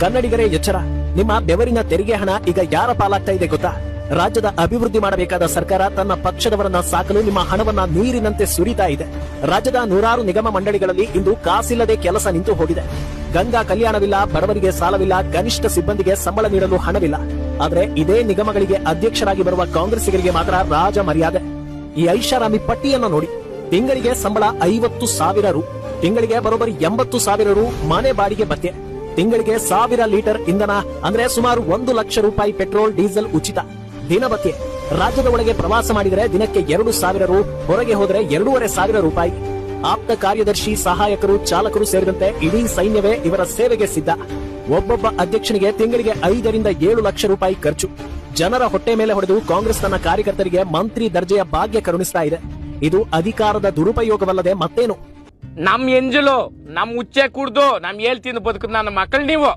ಕನ್ನಡಿಗರೇ ಎಚ್ಚರ, ನಿಮ್ಮ ಬೆವರಿನ ತೆರಿಗೆ ಹಣ ಈಗ ಯಾರ ಪಾಲಾಗ್ತಾ ಇದೆ ಗೊತ್ತಾ? ರಾಜ್ಯದ ಅಭಿವೃದ್ಧಿ ಮಾಡಬೇಕಾದ ಸರ್ಕಾರ ತನ್ನ ಪಕ್ಷದವರನ್ನ ಸಾಕಲು ನಿಮ್ಮ ಹಣವನ್ನ ನೀರಿನಂತೆ ಸುರಿತಾ ಇದೆ. ರಾಜ್ಯದ ನೂರಾರು ನಿಗಮ ಮಂಡಳಿಗಳಲ್ಲಿ ಇಂದು ಕಾಸಿಲ್ಲದೆ ಕೆಲಸ ನಿಂತು ಹೋಗಿದೆ. ಗಂಗಾ ಕಲ್ಯಾಣವಿಲ್ಲ, ಬಡವರಿಗೆ ಸಾಲವಿಲ್ಲ, ಕನಿಷ್ಠ ಸಿಬ್ಬಂದಿಗೆ ಸಂಬಳ ನೀಡಲು ಹಣವಿಲ್ಲ. ಆದ್ರೆ ಇದೇ ನಿಗಮಗಳಿಗೆ ಅಧ್ಯಕ್ಷರಾಗಿ ಬರುವ ಕಾಂಗ್ರೆಸ್ಸಿಗರಿಗೆ ಮಾತ್ರ ರಾಜ ಮರ್ಯಾದೆ. ಈ ಐಷಾರಾಮಿ ಪಟ್ಟಿಯನ್ನು ನೋಡಿ. ತಿಂಗಳಿಗೆ ಸಂಬಳ 50,000 ರು, ತಿಂಗಳಿಗೆ ಬರೋಬ್ಬರಿ 80,000 ರು ಮನೆ ಬಾಡಿಗೆ ಭತ್ಯೆ, ತಿಂಗಳಿಗೆ 1000 ಲೀಟರ್ ಇಂಧನ ಅಂದ್ರೆ ಸುಮಾರು 1 ಲಕ್ಷ ರೂಪಾಯಿ ಪೆಟ್ರೋಲ್ ಡೀಸೆಲ್ ಉಚಿತ, ದಿನ ಭತ್ಯೆ. ರಾಜ್ಯದ ಒಳಗೆ ಪ್ರವಾಸ ಮಾಡಿದರೆ ದಿನಕ್ಕೆ 2,000 ರು, ಹೊರಗೆ ಹೋದರೆ 2,500 ರೂಪಾಯಿ. ಆಪ್ತ ಕಾರ್ಯದರ್ಶಿ, ಸಹಾಯಕರು, ಚಾಲಕರು ಸೇರಿದಂತೆ ಇಡೀ ಸೈನ್ಯವೇ ಇವರ ಸೇವೆಗೆ ಸಿದ್ಧ. ಒಬ್ಬೊಬ್ಬ ಅಧ್ಯಕ್ಷನಿಗೆ ತಿಂಗಳಿಗೆ 5 ರಿಂದ 7 ಲಕ್ಷ ರೂಪಾಯಿ ಖರ್ಚು. ಜನರ ಹೊಟ್ಟೆ ಮೇಲೆ ಹೊಡೆದು ಕಾಂಗ್ರೆಸ್ ತನ್ನ ಕಾರ್ಯಕರ್ತರಿಗೆ ಮಂತ್ರಿ ದರ್ಜೆಯ ಭಾಗ್ಯ ಕರುಣಿಸ್ತಾ ಇದೆ. ಇದು ಅಧಿಕಾರದ ದುರುಪಯೋಗವಲ್ಲದೆ ಮತ್ತೇನು? ನಮ್ ಎಂಜಲು ನಮ್ ಉಚ್ಚೆ ಕುಡ್ದು ನಮ್ ಹೇಳ್ತೀನಿ ಬದುಕುದ್ ನನ್ನ ಮಕ್ಕಳು ನೀವು.